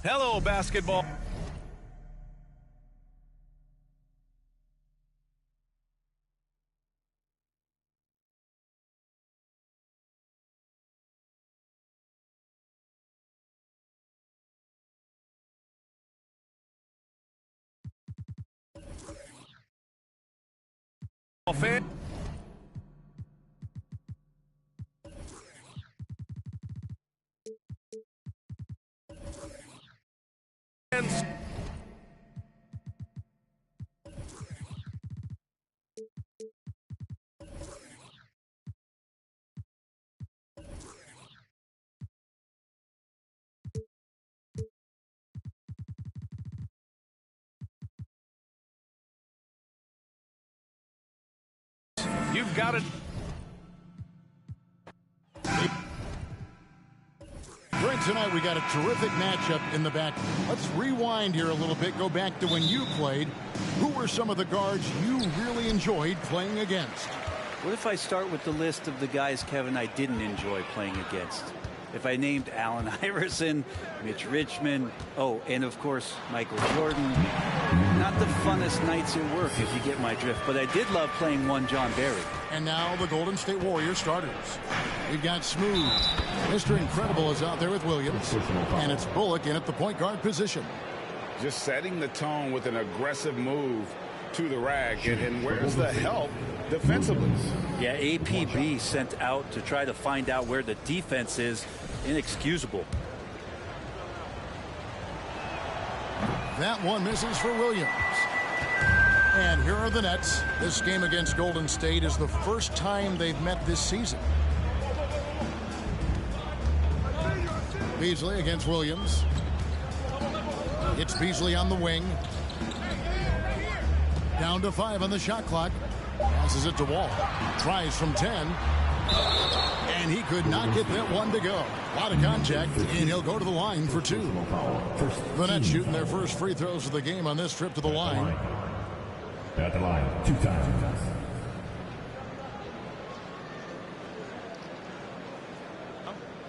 Hello, basketball. Fan. You've got it. Greg, tonight we got a terrific matchup in the back. Let's rewind here a little bit. Go back to when you played. Who were some of the guards you really enjoyed playing against? What if I start with the list of the guys, Kevin, I didn't enjoy playing against? If I named Allen Iverson, Mitch Richmond, oh, and of course, Michael Jordan. Not the funnest nights at work, if you get my drift, but I did love playing one John Barry. And now the Golden State Warriors starters. We've got Smooth. Mr. Incredible is out there with Williams. And it's Bullock in at the point guard position. Just setting the tone with an aggressive move to the rack. And where's the help defensively? Yeah, APB sent out to try to find out where the defense is. Inexcusable. That one misses for Williams. And here are the Nets. This game against Golden State is the first time they've met this season. Beasley against Williams. It's Beasley on the wing. Down to 5 on the shot clock. Passes it to Wall. Tries from 10. And he could not get that one to go. A lot of contact, and he'll go to the line for 2. The Nets shooting their first free throws of the game on this trip to the line. At the line, 2 times.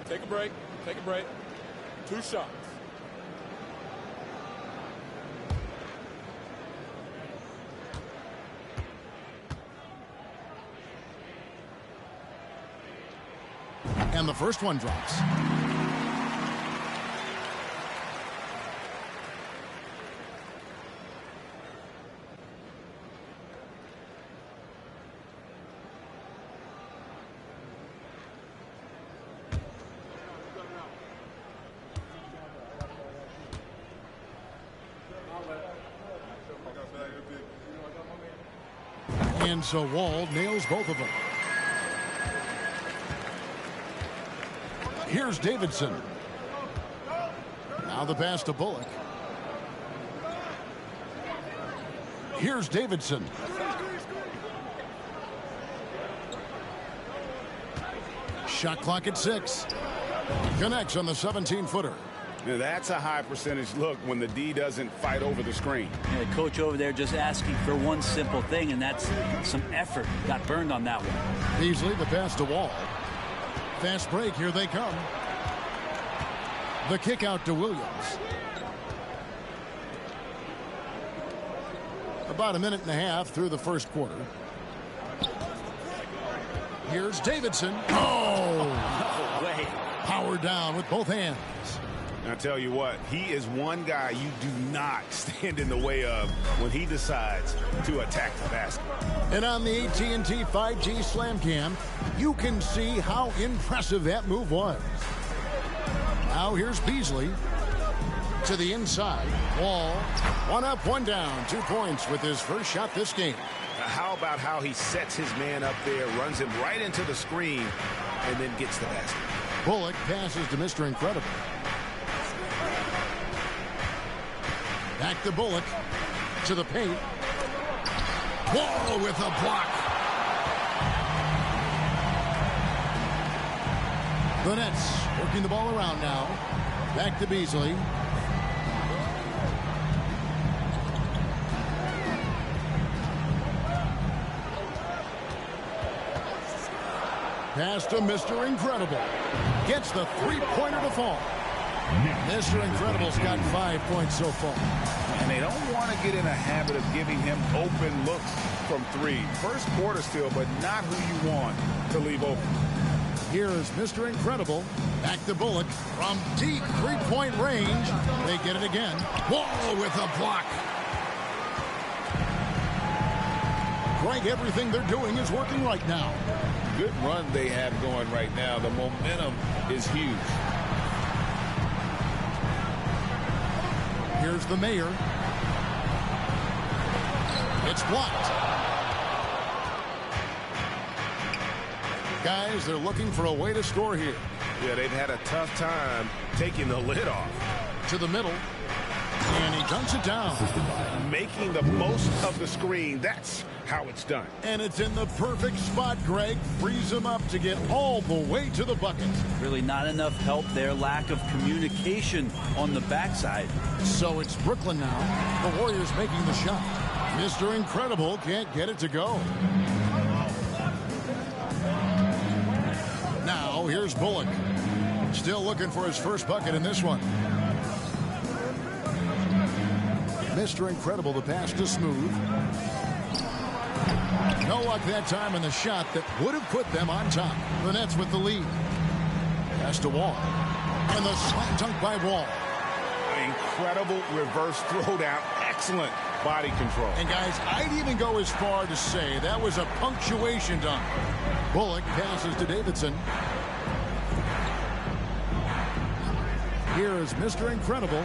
Take a break. Take a break. 2 shots. And the first one drops. And so Wall nails both of them. Here's Davidson. Now the pass to Bullock. Here's Davidson. Shot clock at 6. Connects on the 17-footer. Now that's a high percentage look when the D doesn't fight over the screen. Yeah, the coach over there just asking for one simple thing, and that's some effort. Got burned on that one. Beasley, the pass to Wall. Fast break, here they come. The kick out to Williams. About a minute and a half through the first quarter. Here's Davidson. Oh! No way. Powered down with both hands. I tell you what, he is one guy you do not stand in the way of when he decides to attack the basket. And on the AT&T 5G Slam Cam, you can see how impressive that move was. Now here's Beasley to the inside. Wall, 1 up, 1 down, 2 points with his first shot this game. Now how about how he sets his man up there, runs him right into the screen, and then gets the basket. Bullock passes to Mr. Incredible. Back to Bullock. To the paint. Wall with a block. The Nets working the ball around now. Back to Beasley. Pass to Mr. Incredible. Gets the three-pointer to fall. Mr. Incredible's got 5 points so far. And they don't want to get in a habit of giving him open looks from three. First quarter still, but not who you want to leave open. Here is Mr. Incredible. Back to Bullock from deep three-point range. They get it again. Wall with a block. Greg, everything they're doing is working right now. Good run they have going right now. The momentum is huge. Here's the mayor. It's blocked. Guys, they're looking for a way to score here. Yeah, they've had a tough time taking the lid off. To the middle. And he dunks it down. Making the most of the screen. That's how it's done. And it's in the perfect spot, Greg. Frees him up to get all the way to the bucket. Really not enough help there. Lack of communication on the backside. So it's Brooklyn now. The Warriors making the shot. Mr. Incredible can't get it to go. Now here's Bullock. Still looking for his first bucket in this one. Mr. Incredible, the pass to Smooth. No luck that time in the shot that would have put them on top. The Nets with the lead. Pass to Wall. And the slam dunk by Wall. Incredible reverse throwdown. Excellent body control. And guys, I'd even go as far to say that was a punctuation dunk. Bullock passes to Davidson. Here is Mr. Incredible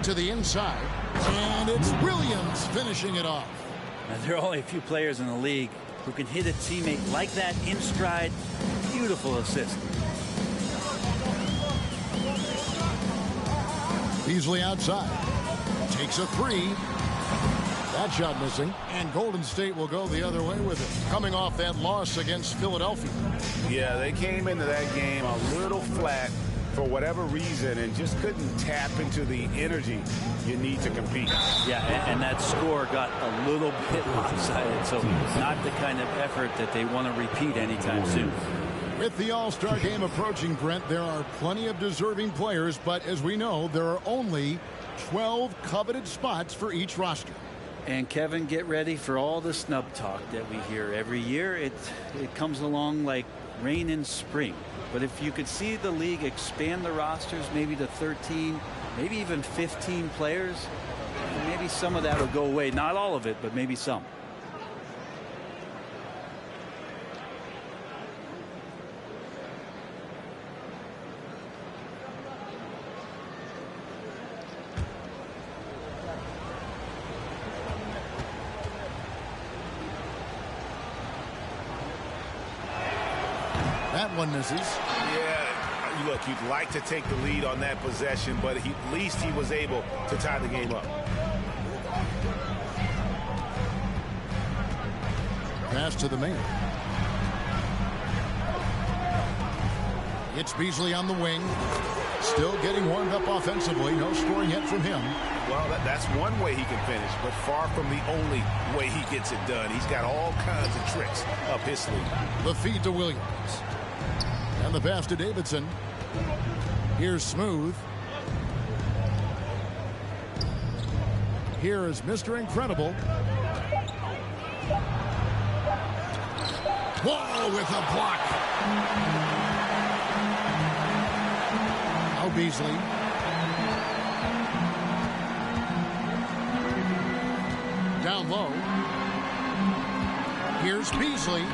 to the inside. And it's Williams finishing it off. Now, there are only a few players in the league who can hit a teammate like that in stride. Beautiful assist. Beasley outside. Takes a three. That shot missing. And Golden State will go the other way with it. Coming off that loss against Philadelphia. Yeah, they came into that game a little flat for whatever reason and just couldn't tap into the energy you need to compete. Yeah, and that score got a little bit lopsided, so not the kind of effort that they want to repeat anytime soon. With the All-Star game approaching, Brent, there are plenty of deserving players, but as we know, there are only 12 coveted spots for each roster. And Kevin, get ready for all the snub talk that we hear every year. It comes along like rain in spring. But if you could see the league expand the rosters maybe to 13, maybe even 15 players, maybe some of that will go away. Not all of it, but maybe some. That one misses. Yeah, look, you'd like to take the lead on that possession, but at least he was able to tie the game up. Pass to the man. It's Beasley on the wing. Still getting warmed up offensively. No scoring yet from him. Well, that's one way he can finish, but far from the only way he gets it done. He's got all kinds of tricks up his sleeve. The feed to Williams. And the pass to Davidson. Here's Smooth. Here is Mr. Incredible. Wall with a block. Now Beasley. Down low. Here's Beasley.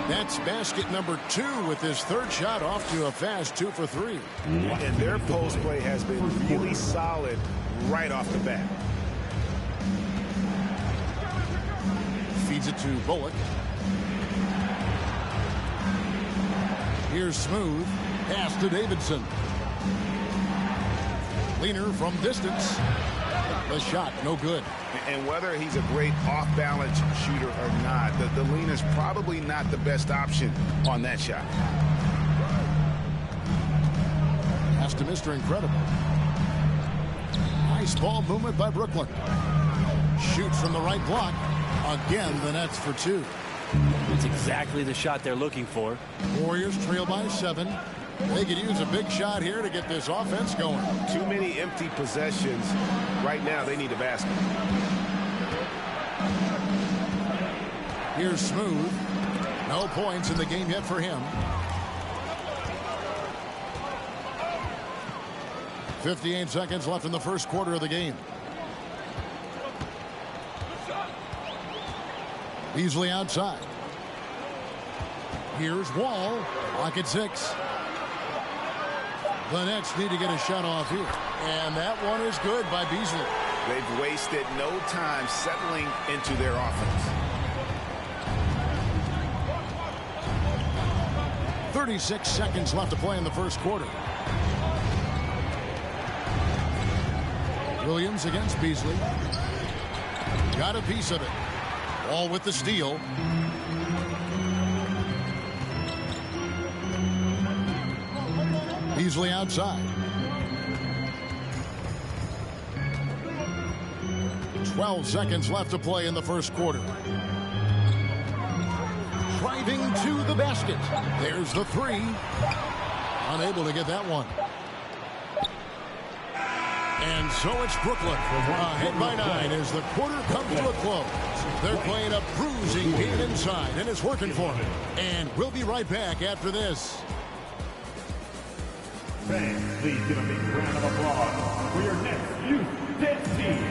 That's basket number 2 with his third shot off to a fast 2 for 3. And their post play has been really solid right off the bat. Feeds it to Bullock. Here's Smooth. Pass to Davidson. Leaner from distance. The shot, no good. And whether he's a great off-balance shooter or not, the lean is probably not the best option on that shot. Pass to Mr. Incredible. Nice ball movement by Brooklyn. Shoots from the right block. Again, the net's for two. It's exactly the shot they're looking for. Warriors trail by 7. They could use a big shot here to get this offense going. Too many empty possessions. Right now, they need a basket. Here's Smooth. No points in the game yet for him. 58 seconds left in the first quarter of the game. Beasley outside. Here's Wall. Lock at 6. The Nets need to get a shot off here. And that one is good by Beasley. They've wasted no time settling into their offense. 36 seconds left to play in the first quarter. Williams against Beasley. Got a piece of it. Wall with the steal. Beasley outside. 12 seconds left to play in the first quarter. Driving to the basket. There's the three. Unable to get that one. And so it's Brooklyn. Ahead by 9 as the quarter comes to a close. They're playing a bruising game inside, and it's working for them. And we'll be right back after this. Fans, please give a big round of applause for your next youth team.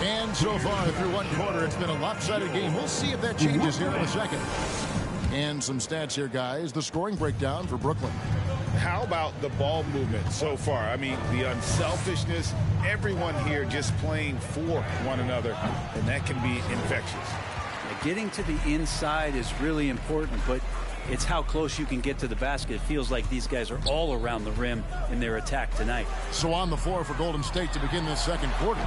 And so far through one quarter, it's been a lopsided game. We'll see if that changes here in a second. And some stats here, guys. The scoring breakdown for Brooklyn. How about the ball movement so far? I mean, the unselfishness, everyone here just playing for one another, and that can be infectious. Getting to the inside is really important, but it's how close you can get to the basket. It feels like these guys are all around the rim in their attack tonight. So on the floor for Golden State to begin this second quarter.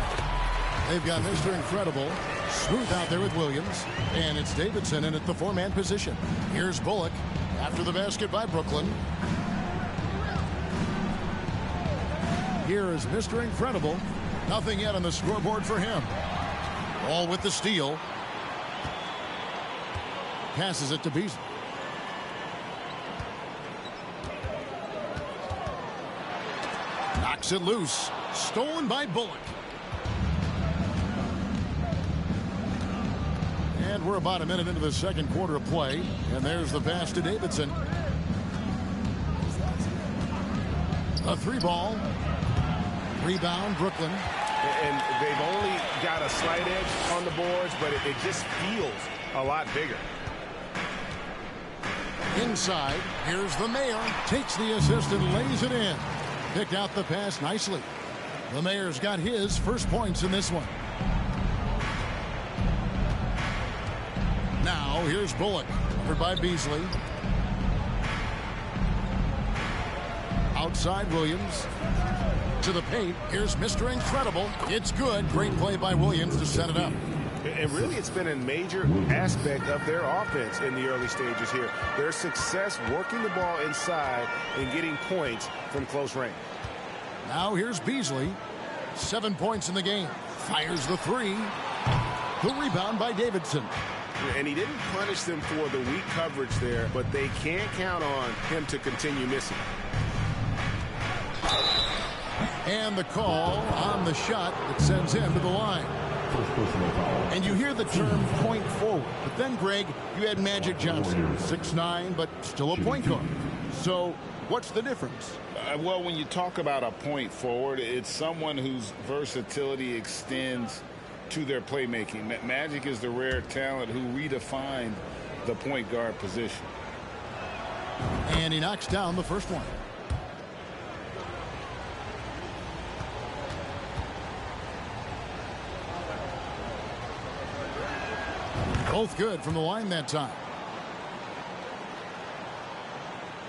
They've got Mr. Incredible, Smooth out there with Williams, and it's Davidson in at the 4-man position. Here's Bullock after the basket by Brooklyn. Here is Mr. Incredible. Nothing yet on the scoreboard for him. All with the steal. Passes it to Beasley. Knocks it loose. Stolen by Bullock. And we're about a minute into the second quarter of play. And there's the pass to Davidson. A 3-ball. Rebound, Brooklyn. And they've only got a slight edge on the boards, but it just feels a lot bigger. Inside, here's the Mayor. Takes the assist and lays it in. Picked out the pass nicely. The Mayor's got his first points in this one. Now, here's Bullock. Covered by Beasley. Outside Williams. To the paint. Here's Mr. Incredible. It's good. Great play by Williams to set it up. And really, it's been a major aspect of their offense in the early stages here. Their success working the ball inside and getting points from close range. Now here's Beasley. 7 points in the game. Fires the 3. The rebound by Davidson. And he didn't punish them for the weak coverage there, but they can't count on him to continue missing. And the call on the shot that sends him to the line. And you hear the term point forward. But then, Greg, you had Magic Johnson, 6'9", but still a point guard. So what's the difference? Well, when you talk about a point forward, it's someone whose versatility extends to their playmaking. Magic is the rare talent who redefined the point guard position. And he knocks down the first one. Both good from the line that time.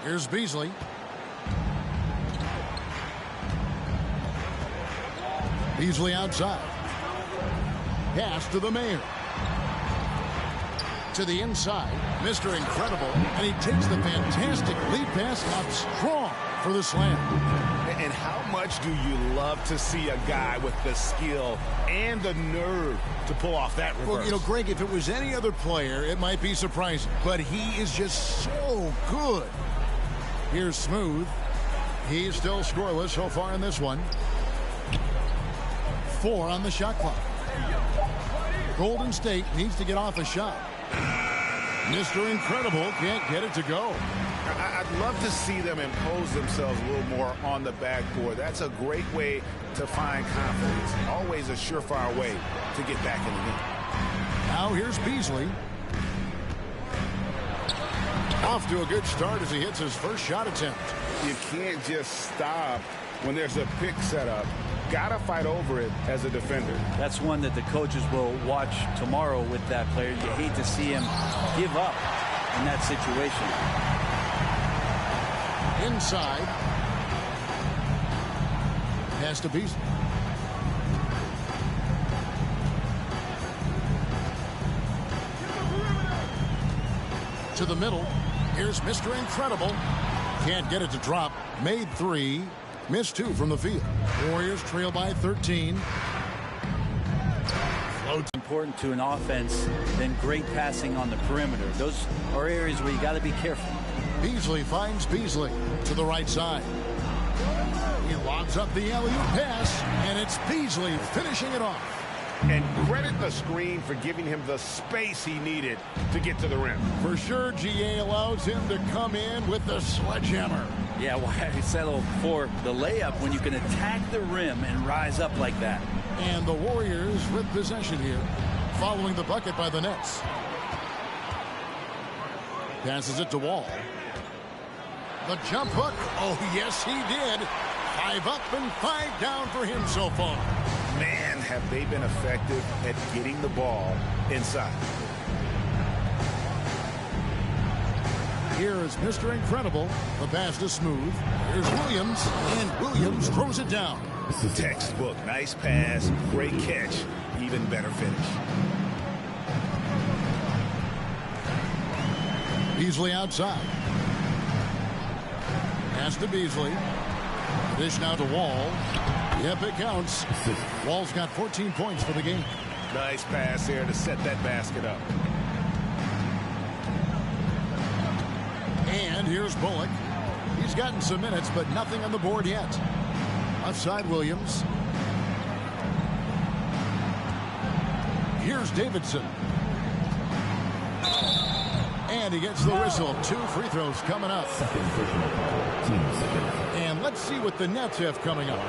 Here's Beasley. Beasley outside. Pass to the Mayor. To the inside, Mr. Incredible, and he takes the fantastic lead pass out strong for the slam. And how much do you love to see a guy with the skill and the nerve to pull off that reverse? Well, you know, Greg, if it was any other player, it might be surprising, but he is just so good. Here's Smooth. He's still scoreless so far in this one. 4 on the shot clock. Golden State needs to get off a shot. Mr. Incredible can't get it to go. I'd love to see them impose themselves a little more on the backboard. That's a great way to find confidence. Always a surefire way to get back in the game. Now here's Beasley. Off to a good start as he hits his first shot attempt. You can't just stop when there's a pick set up. Gotta fight over it as a defender. That's one that the coaches will watch tomorrow with that player. You hate to see him give up in that situation. Inside. Pass to Beasley. To the middle. Here's Mr. Incredible. Can't get it to drop. Made 3. Missed 2 from the field. Warriors trail by 13. Floats. Important to an offense than great passing on the perimeter. Those are areas where you got to be careful. Beasley finds Beasley to the right side. He lobs up the alley-oop pass, and it's Beasley finishing it off. And credit the screen for giving him the space he needed to get to the rim. For sure, GA allows him to come in with the sledgehammer. Yeah, why settle for the layup when you can attack the rim and rise up like that? And the Warriors with possession here, following the bucket by the Nets. Passes it to Wall. The jump hook. Oh, yes, he did. 5 up and 5 down for him so far. Man, have they been effective at getting the ball inside. Here is Mr. Incredible. The pass to Smooth. Here's Williams, and Williams throws it down. Textbook. Nice pass. Great catch. Even better finish. Beasley outside. Pass to Beasley. Dish now to Wall. Yep, it counts. Wall's got 14 points for the game. Nice pass there to set that basket up. And here's Bullock. He's gotten some minutes, but nothing on the board yet. Left side, Williams. Here's Davidson. And he gets the whistle. 2 free throws coming up. And let's see what the Nets have coming up.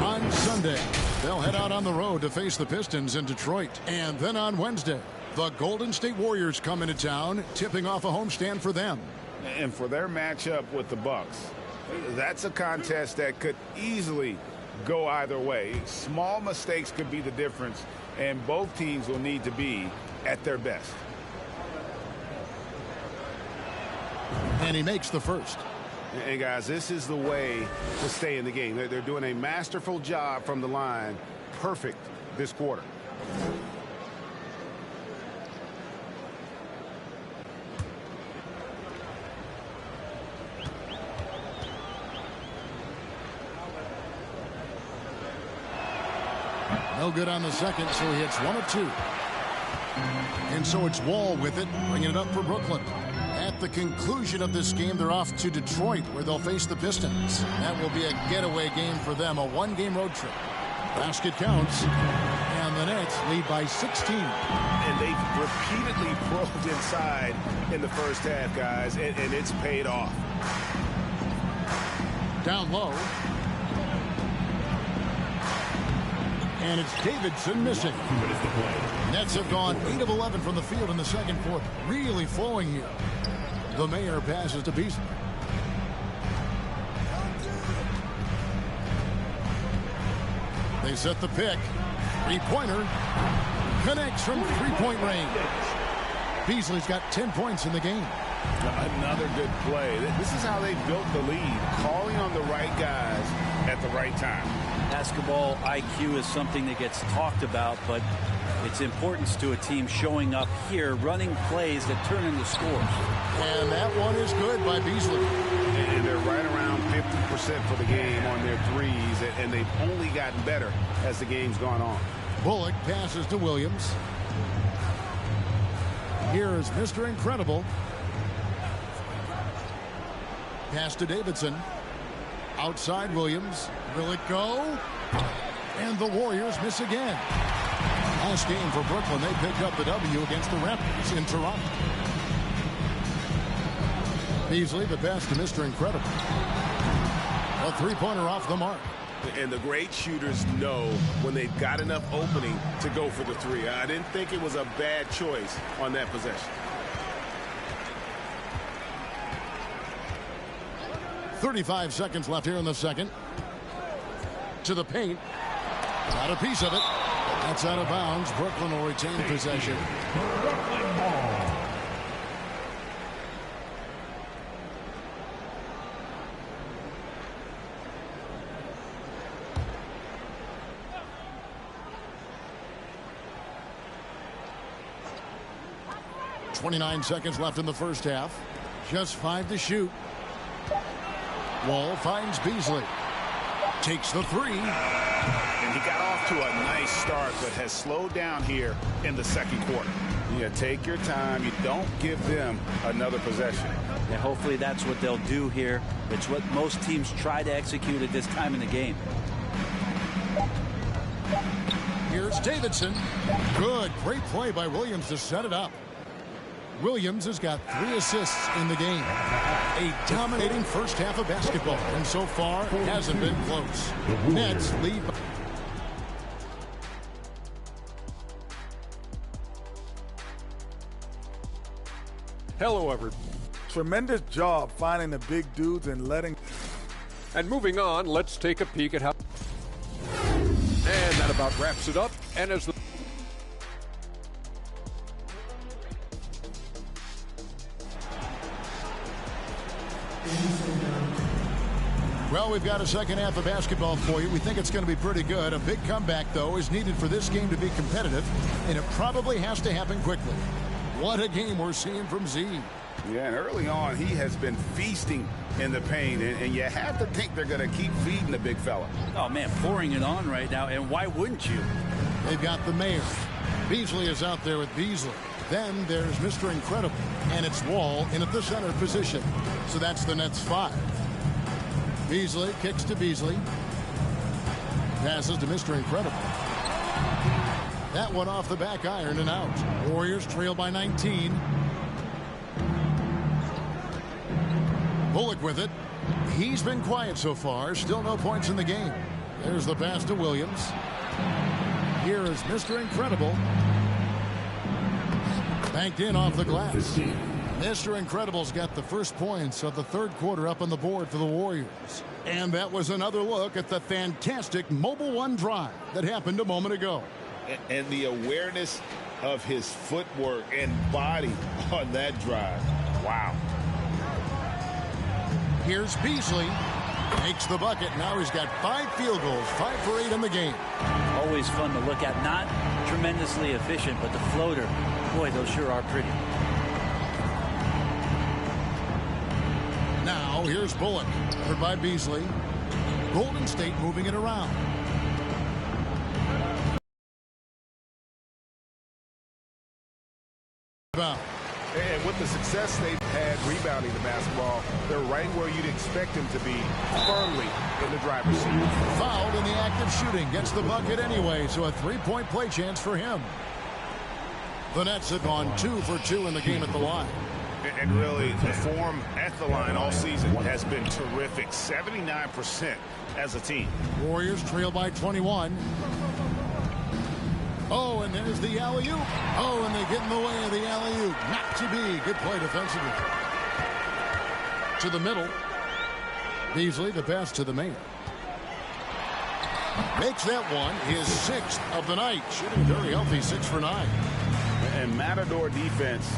On Sunday, they'll head out on the road to face the Pistons in Detroit. And then on Wednesday, the Golden State Warriors come into town, tipping off a homestand for them. And for their matchup with the Bucks, that's a contest that could easily go either way. Small mistakes could be the difference, and both teams will need to be at their best. And he makes the first. Hey, guys, this is the way to stay in the game. They're doing a masterful job from the line. Perfect this quarter. No good on the second, so he hits 1 of 2. And so it's Wall with it, bringing it up for Brooklyn. At the conclusion of this game, they're off to Detroit, where they'll face the Pistons. That will be a getaway game for them, a 1-game road trip. Basket counts, and the Nets lead by 16. And they've repeatedly probed inside in the first half, guys, and it's paid off. Down low. And it's Davidson missing. Nets have gone 8 of 11 from the field in the second quarter. Really flowing here. The Mayor passes to Beasley. They set the pick. 3-pointer. Connects from 3-point range. Beasley's got 10 points in the game. Another good play. This is how they built the lead, calling on the right guys at the right time. Basketball IQ is something that gets talked about, but its importance to a team showing up here, running plays that turn into scores. And that one is good by Beasley. And they're right around 50% for the game on their threes, and they've only gotten better as the game's gone on. Bullock passes to Williams. Here is Mr. Incredible. Pass to Davidson. Outside Williams. Will it go? And the Warriors miss again. Last game for Brooklyn, they picked up the W against the Raptors in Toronto. Beasley, the pass to Mr. Incredible. A three-pointer off the mark. And the great shooters know when they've got enough opening to go for the three. I didn't think it was a bad choice on that possession. 35 seconds left here in the second. To the paint. Got a piece of it. That's out of bounds. Brooklyn will retain possession. Brooklyn ball. .29 seconds left in the first half. Just 5 to shoot. Wall finds Beasley. Takes the three. And he got off to a nice start, but has slowed down here in the second quarter. Yeah, take your time. You don't give them another possession. And hopefully that's what they'll do here. It's what most teams try to execute at this time in the game. Here's Davidson. Good. Great play by Williams to set it up. Williams has got 3 assists in the game. A dominating first half of basketball, and so far hasn't been close. Nets lead. Hello, everyone. Tremendous job finding the big dudes and letting. And moving on, let's take a peek at how. And that about wraps it up. And as the. Well, we've got a second half of basketball for you. We think it's going to be pretty good. A big comeback, though, is needed for this game to be competitive, and it probably has to happen quickly. What a game we're seeing from Z. Yeah, and early on, he has been feasting in the paint, and you have to think they're going to keep feeding the big fella. Oh, man, pouring it on right now, and why wouldn't you? They've got the mayor. Beasley is out there with Beasley. Then there's Mr. Incredible, and it's Wall in at the center position. So that's the Nets 5. Beasley kicks to Beasley. Passes to Mr. Incredible. That one off the back iron and out. Warriors trail by 19. Bullock with it. He's been quiet so far. Still no points in the game. There's the pass to Williams. Here is Mr. Incredible. Banked in off the glass. Mr. Incredible's got the first points of the third quarter up on the board for the Warriors. And that was another look at the fantastic Mobile One drive that happened a moment ago. And the awareness of his footwork and body on that drive. Wow. Here's Beasley. Makes the bucket. Now he's got 5 field goals, 5 for 8 in the game. Always fun to look at. Not tremendously efficient, but the floater, boy, those sure are pretty. Now here's Bullock. Covered by Beasley. Golden State moving it around. And with the success they've had rebounding the basketball, they're right where you'd expect them to be, firmly in the driver's seat. Fouled in the act of shooting. Gets the bucket anyway, so a 3-point play chance for him. The Nets have gone 2 for 2 in the game at the line. And really, the form at the line all season has been terrific. 79% as a team. Warriors trail by 21. Oh, and there's the alley-oop. Oh, and they get in the way of the alley-oop. Not to be. Good play defensively. To the middle. Beasley, the pass to the main. Makes that one his 6th of the night. Shooting very healthy, 6 for 9. And Matador defense,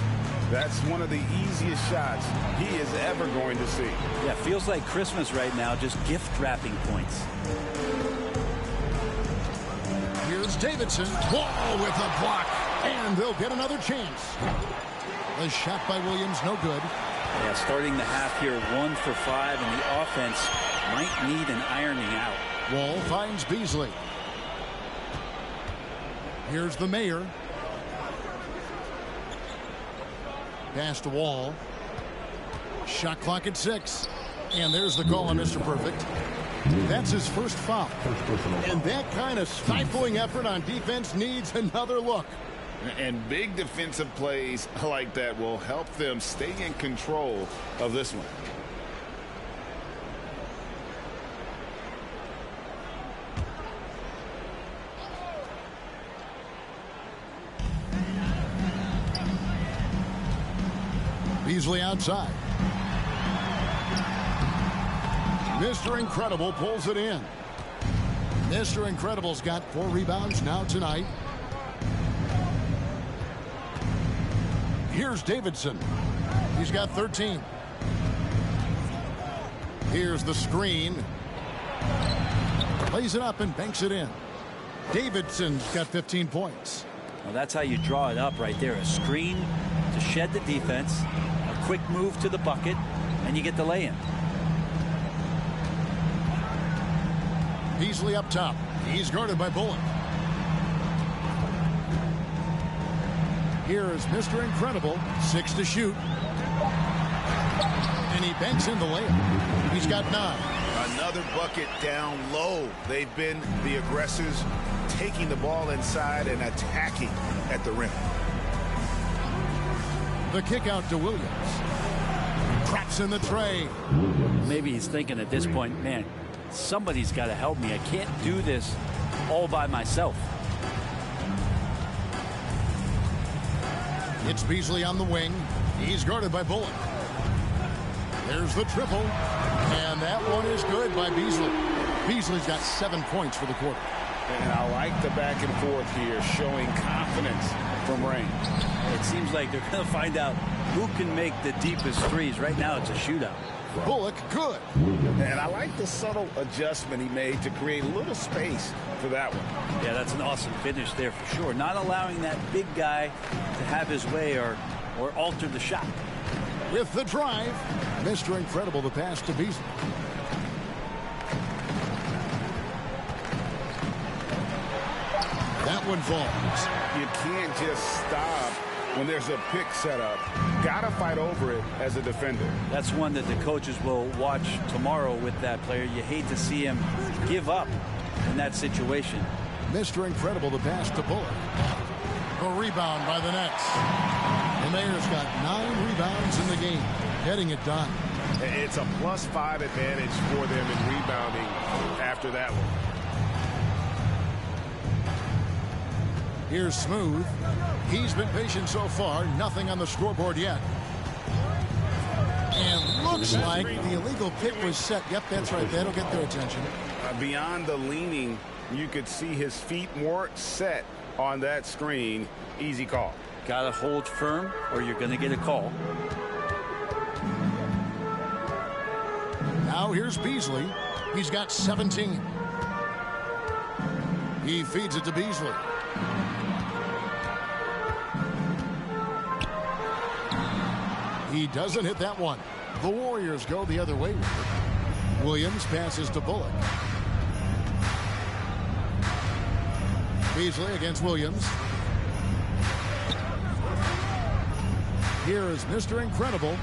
that's one of the easiest shots he is ever going to see. Yeah, feels like Christmas right now, just gift wrapping points. Davidson. Wall with a block. And they'll get another chance. A shot by Williams, no good. Yeah, starting the half here 1 for 5, and the offense might need an ironing out. Wall finds Beasley. Here's the Mayor. Pass to Wall. Shot clock at 6. And there's the call on Mr. Perfect. That's his first foul. And that kind of stifling effort on defense needs another look. And big defensive plays like that will help them stay in control of this one. Beasley outside. Mr. Incredible pulls it in. Mr. Incredible's got 4 rebounds now tonight. Here's Davidson. He's got 13. Here's the screen. Plays it up and banks it in. Davidson's got 15 points. Well, that's how you draw it up right there. A screen to shed the defense, a quick move to the bucket, and you get the lay-in. Beasley up top. He's guarded by Bullock. Here is Mr. Incredible. 6 to shoot. And he banks in the layup. He's got 9. Another bucket down low. They've been the aggressors, taking the ball inside and attacking at the rim. The kick out to Williams. Traps in the tray. Maybe he's thinking at this point, man, somebody's got to help me. I can't do this all by myself. It's Beasley on the wing. He's guarded by Bullock. There's the triple. And that one is good by Beasley. Beasley's got 7 points for the quarter. And I like the back and forth here, showing confidence from range. It seems like they're going to find out who can make the deepest threes. Right now it's a shootout. Bullock, good. And I like the subtle adjustment he made to create a little space for that one. Yeah, that's an awesome finish there for sure. Not allowing that big guy to have his way or alter the shot. With the drive, Mr. Incredible, the pass to Beasley. That one falls. You can't just stop when there's a pick set up. Gotta fight over it as a defender. That's one that the coaches will watch tomorrow with that player. You hate to see him give up in that situation. Mr. Incredible, the pass to Bullock. A rebound by the Nets. The Mayor's got 9 rebounds in the game, getting it done. It's a +5 advantage for them in rebounding after that one. Here's Smooth. He's been patient so far. Nothing on the scoreboard yet. And looks like the illegal pick was set. Yep, that's right. That'll get their attention. Beyond the leaning, you could see his feet weren't set on that screen. Easy call. Gotta hold firm or you're gonna get a call. Now here's Beasley. He's got 17. He feeds it to Beasley. He doesn't hit that one. The Warriors go the other way with it. Williams passes to Bullock. Beasley against Williams. Here is Mr. Incredible.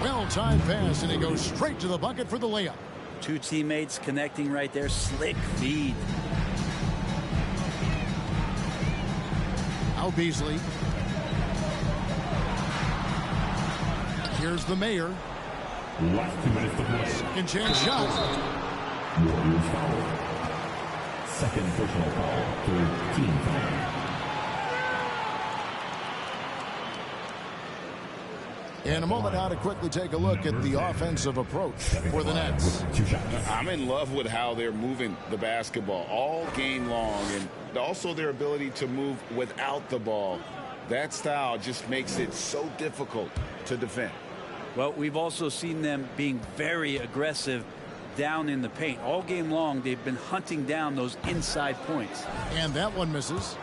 Well-timed pass, and he goes straight to the bucket for the layup. 2 teammates connecting right there. Slick feed. Now Beasley. Here's the Mayor. Last 2 minutes to play. Second chance shot. Warriors foul. Second personal foul. Third team foul. In a moment now to quickly take a look at the offensive approach for the Nets. I'm in love with how they're moving the basketball all game long, and also their ability to move without the ball. That style just makes it so difficult to defend. Well, we've also seen them being very aggressive down in the paint. All game long, they've been hunting down those inside points. And that one misses.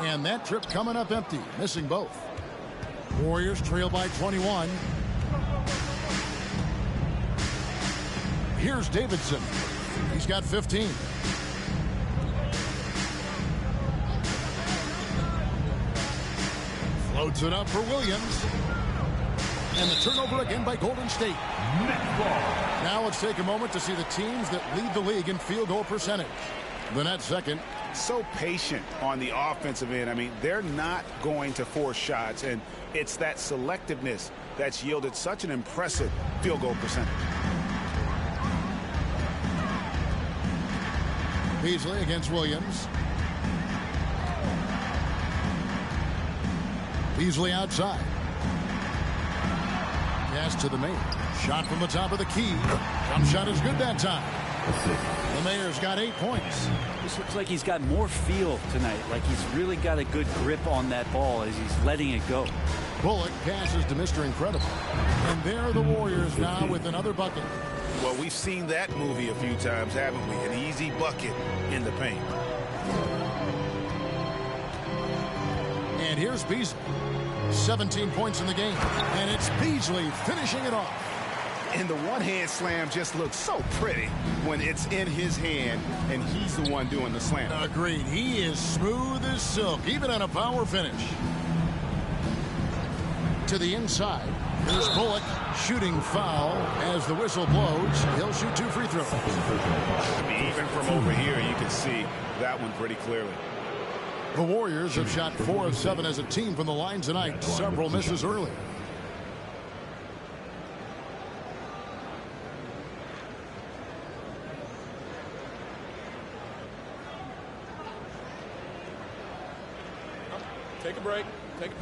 And that trip coming up empty, missing both. Warriors trail by 21. Here's Davidson. He's got 15. Floats it up for Williams. And the turnover again by Golden State. Now let's take a moment to see the teams that lead the league in field goal percentage. The Nets second. So patient on the offensive end. I mean, they're not going to force shots, and it's that selectiveness that's yielded such an impressive field goal percentage. Beasley against Williams. Beasley outside. Pass to the Mayor. Shot from the top of the key. Jump shot is good that time. The Mayor's got 8 points. This looks like he's got more feel tonight, like he's really got a good grip on that ball as he's letting it go. Bullock passes to Mr. Incredible. And there are the Warriors now with another bucket. Well, we've seen that movie a few times, haven't we? An easy bucket in the paint. And here's Beasley. 17 points in the game. And it's Beasley finishing it off. And the one-hand slam just looks so pretty when it's in his hand and he's the one doing the slam. Agreed. He is smooth as silk, even on a power finish. To the inside. Here's Bullock shooting foul as the whistle blows. He'll shoot 2 free throws. I mean, even from over here, you can see that one pretty clearly. The Warriors have shot 4 of 7 as a team from the line tonight. Several misses early. Take a break. Take a...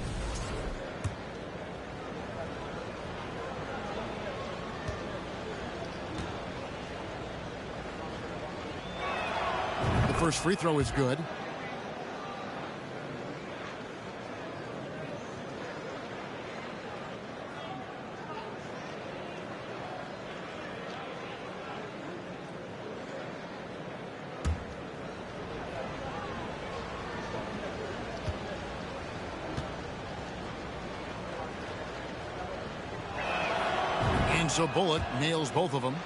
The first free throw is good. And so Bullock nails both of them.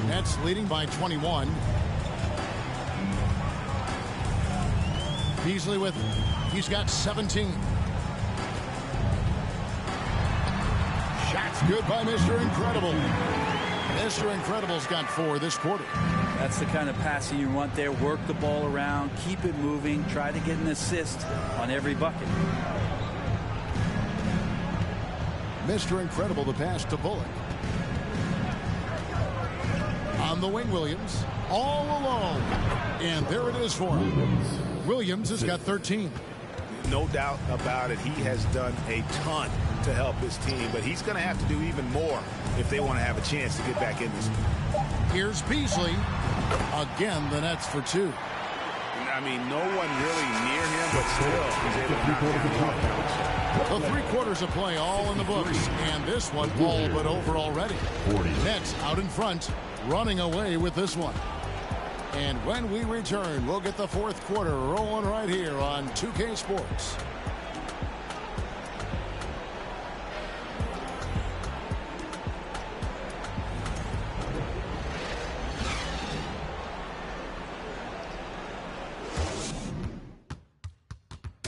Nets leading by 21. Beasley he's got 17. Shots good by Mr. Incredible. Mr. Incredible's got 4 this quarter. That's the kind of passing you want there. Work the ball around, keep it moving, try to get an assist on every bucket. Mr. Incredible, the pass to Bullock. On the wing, Williams. All alone. And there it is for him. Williams has got 13. No doubt about it. He has done a ton to help his team, but he's going to have to do even more if they want to have a chance to get back in this. Here's Beasley. Again, the Nets for 2. I mean, no one really near him, but still, he's able to knock down. The 3 quarters of play all in the books, and this one all but over already. Nets out in front, running away with this one. And when we return, we'll get the 4th quarter rolling right here on 2K Sports.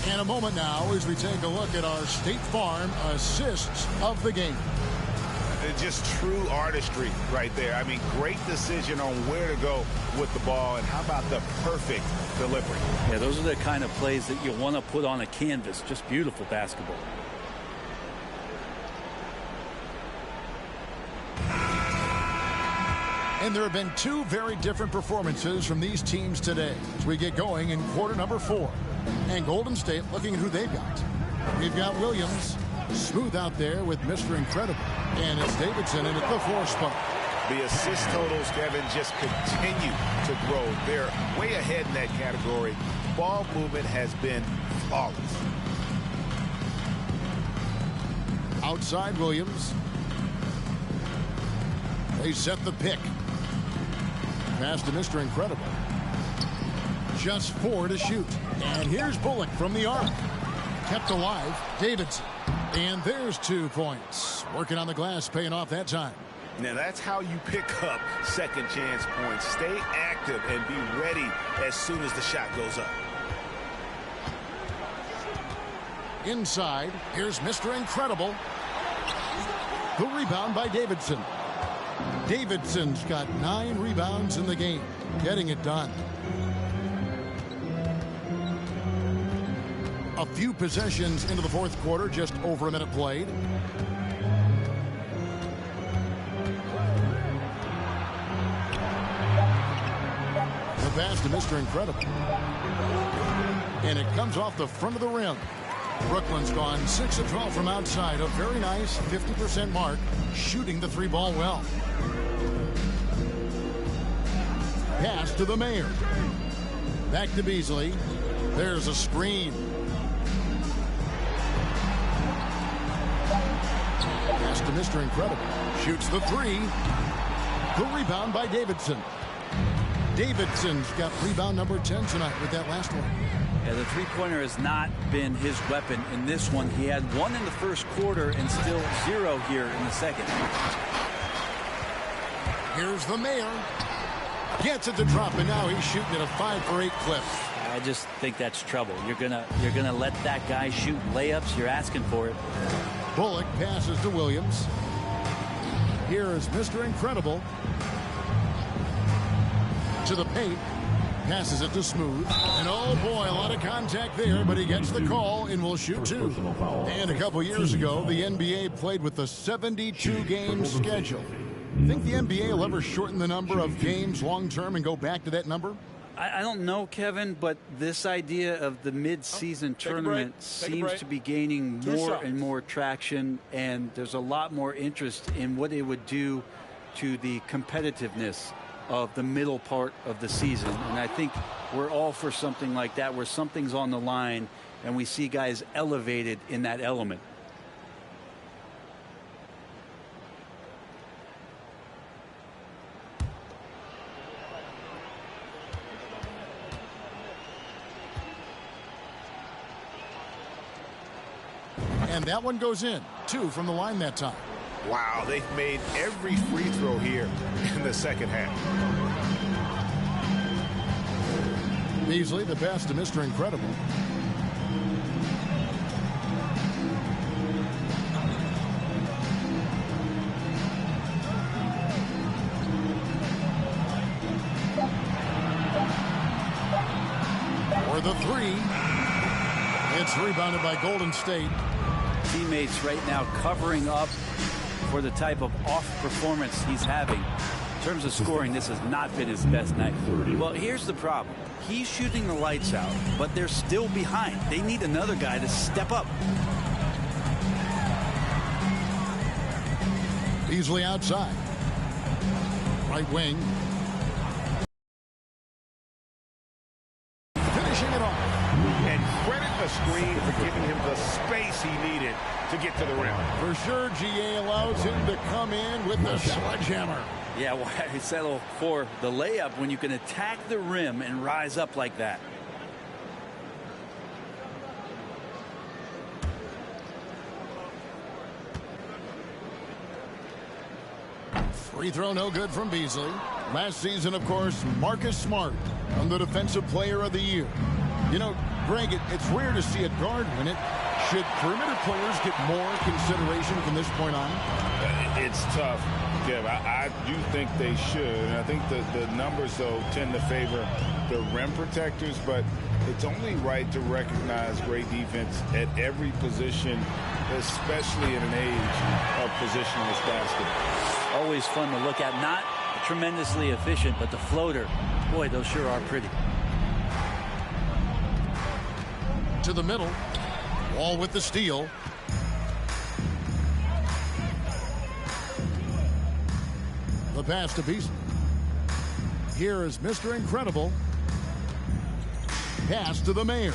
In a moment now as we take a look at our State Farm assists of the game. Just true artistry right there. I mean, great decision on where to go with the ball, and how about the perfect delivery? Yeah, those are the kind of plays that you want to put on a canvas. Just beautiful basketball. And there have been 2 very different performances from these teams today as we get going in quarter number 4. And Golden State looking at who they've got. We've got Williams smooth out there with Mr. Incredible. And it's Davidson in at the 4 spot. The assist totals, Kevin, just continue to grow. They're way ahead in that category. Ball movement has been flawless. Outside Williams. They set the pick. Pass to Mr. Incredible. Just 4 to shoot. And here's Bullock from the arc. Kept alive. Davidson. And there's 2 points. Working on the glass, paying off that time. Now that's how you pick up second chance points. Stay active and be ready as soon as the shot goes up. Inside, here's Mr. Incredible. The rebound by Davidson. Davidson's got 9 rebounds in the game, getting it done. A few possessions into the fourth quarter, just over a minute played. The pass to Mr. Incredible. And it comes off the front of the rim. Brooklyn's gone 6 of 12 from outside. A very nice 50% mark, shooting the 3-ball well. Pass to the Mayor. Back to Beasley. There's a screen. Pass to Mr. Incredible. Shoots the 3. The rebound by Davidson. Davidson's got rebound number 10 tonight with that last one. Yeah, the three-pointer has not been his weapon in this one. He had 1 in the first quarter and still 0 here in the second. Here's the Mayor. Gets it to drop, and now he's shooting at a 5 for 8 clip. I just think that's trouble. You're gonna let that guy shoot layups. You're asking for it. Bullock passes to Williams. Here is Mr. Incredible. To the paint. Passes it to Smooth. And oh boy, a lot of contact there, but he gets the call and will shoot 2. And a couple years ago, the NBA played with a 72-game schedule. Think the NBA will ever shorten the number of games long-term and go back to that number? I don't know, Kevin, but this idea of the mid-season tournament seems to be gaining more and more traction, and there's a lot more interest in what it would do to the competitiveness of the middle part of the season. And I think we're all for something like that, where something's on the line and we see guys elevated in that element. And that one goes in. 2 from the line that time. Wow, they've made every free throw here in the second half. Beasley, the pass to Mr. Incredible. For the 3. It's rebounded by Golden State. Teammates right now covering up for the type of off performance he's having. In terms of scoring, this has not been his best night. Well, here's the problem. He's shooting the lights out, but they're still behind. They need another guy to step up. Beasley outside. Right wing. Finishing it off. And credit the screen for giving him the space he needed to get to the rim. For sure, GA allows him to come in with the sledgehammer. Yeah, why settle for the layup when you can attack the rim and rise up like that? Free throw no good from Beasley. Last season, of course, Marcus Smart won the Defensive Player of the Year. You know, Greg, it's rare to see a guard win it. Should perimeter players get more consideration from this point on? It's tough, Kev. I do think they should. And I think the numbers, though, tend to favor the rim protectors, but it's only right to recognize great defense at every position, especially in an age of positionless basketball. Always fun to look at. Not tremendously efficient, but the floater, boy, those sure are pretty. To the middle. Wall with the steal. The pass to Beasley. Here is Mr. Incredible. Pass to the Mayor.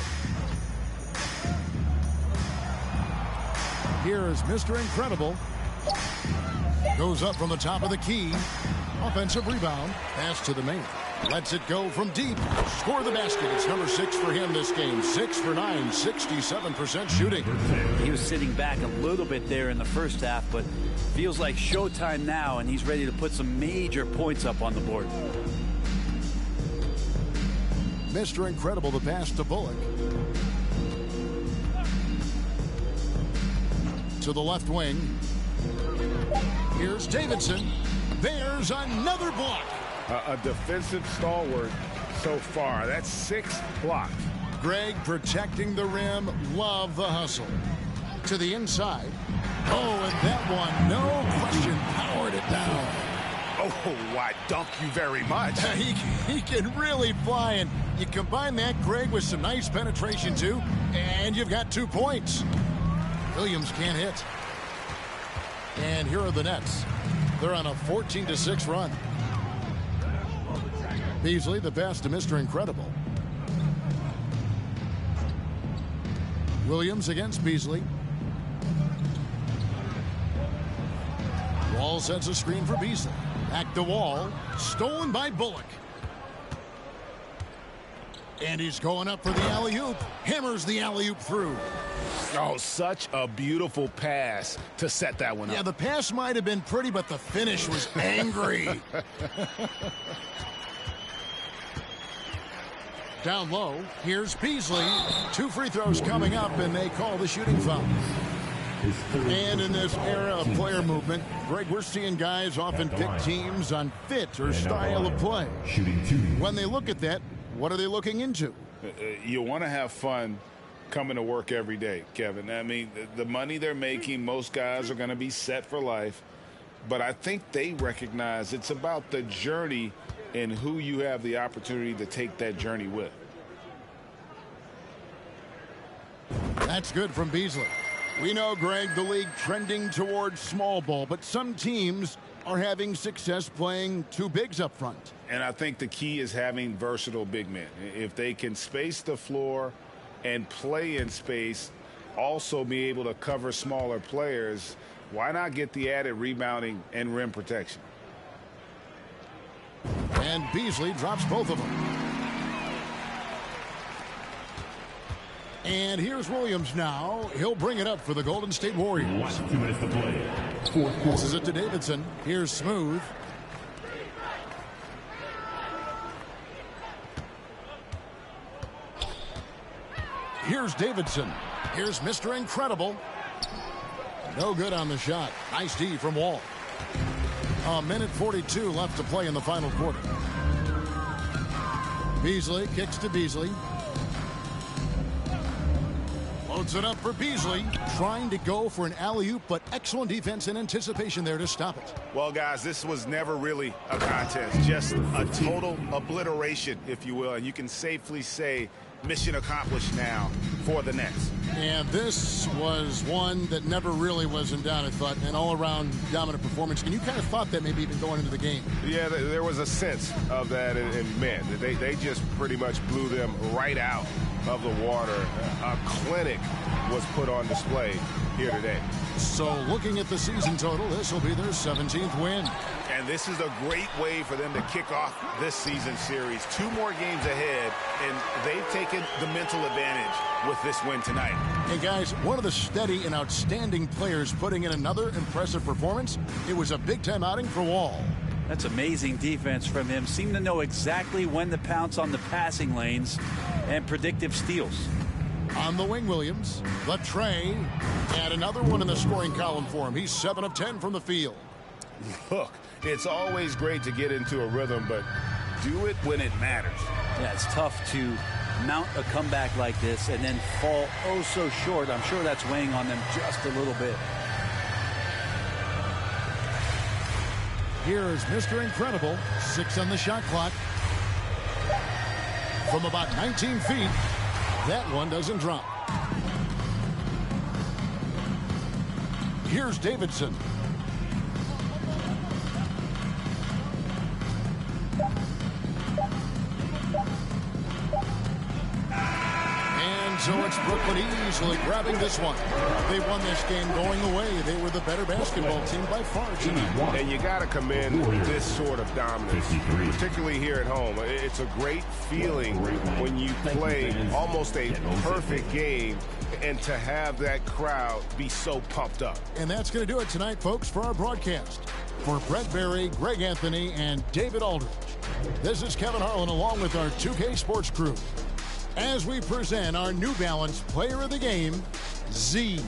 here's Mr. Incredible. Goes up from the top of the key. Offensive rebound. Pass to the main. Lets it go from deep. Score the basket. It's number 6 for him this game. 6 for 9, 67% shooting. He was sitting back a little bit there in the first half, but feels like showtime now, and he's ready to put some major points up on the board. Mr. Incredible, the pass to Bullock. To the left wing. Here's Davidson. There's another block. A defensive stalwart so far. That's 6 blocks. Greg protecting the rim. Love the hustle. To the inside. Oh, and that one, no question, powered it down. Oh, why, dunk you very much. He can really fly, and you combine that, Greg, with some nice penetration, too, and you've got 2 points. Williams can't hit. And here are the Nets. They're on a 14-6 run. Beasley, the pass to Mr. Incredible. Williams against Beasley. Wall sets a screen for Beasley. Back to Wall. Stolen by Bullock. And he's going up for the alley-oop. Hammers the alley-oop through. Oh, such a beautiful pass to set that one up. Yeah, the pass might have been pretty, but the finish was angry. Down low, here's Beasley. 2 free throws coming up, and they call the shooting foul. And in this era of player movement, Greg, we're seeing guys often pick teams on fit or style of play. When they look at that, what are they looking into? You want to have fun coming to work every day, Kevin. I mean, the money they're making, most guys are going to be set for life. But I think they recognize it's about the journey and who you have the opportunity to take that journey with. That's good from Beasley. We know, Greg, the league trending towards small ball, but some teams are having success playing 2 bigs up front. And I think the key is having versatile big men. If they can space the floor and play in space, also be able to cover smaller players, why not get the added rebounding and rim protection? And Beasley drops both of them. And here's Williams now. He'll bring it up for the Golden State Warriors. 2 minutes to play. This is it to Davidson. Here's Smooth. Here's Davidson. Here's Mr. Incredible. No good on the shot. Nice D from Wall. A minute 42 left to play in the final quarter. Beasley kicks to Beasley. Loads it up for Beasley. Trying to go for an alley-oop, but excellent defense and anticipation there to stop it. Well, guys, this was never really a contest. Just a total obliteration, if you will. And you can safely say mission accomplished now for the Nets. And this was one that never really was in doubt, I thought. An all-around dominant performance. And you kind of thought that maybe even going into the game. Yeah, there was a sense of that, and man, they just pretty much blew them right out of the water. A clinic was put on display here today. So looking at the season total, this will be their 17th win. And this is a great way for them to kick off this season series. 2 more games ahead, and they've taken the mental advantage with this win tonight. Hey, guys, one of the steady and outstanding players putting in another impressive performance. It was a big-time outing for Wall. That's amazing defense from him. Seemed to know exactly when to pounce on the passing lanes and predictive steals. On the wing, Williams. Latrey. And another one in the scoring column for him. He's 7 of 10 from the field. Look, it's always great to get into a rhythm, but do it when it matters. Yeah, it's tough to mount a comeback like this and then fall oh so short. I'm sure that's weighing on them just a little bit. Here's Mr. Incredible. 6 on the shot clock. From about 19 feet. That one doesn't drop. Here's Davidson. And And so it's Brooklyn easily grabbing this one. They won this game going away. They were the better basketball team by far tonight. And you got to commend this sort of dominance, particularly here at home. It's a great feeling when you play almost a perfect game and to have that crowd be so pumped up. And that's going to do it tonight, folks, for our broadcast. For Brett Berry, Greg Anthony, and David Aldridge, this is Kevin Harlan along with our 2K Sports crew as we present our New Balance Player of the Game, Z.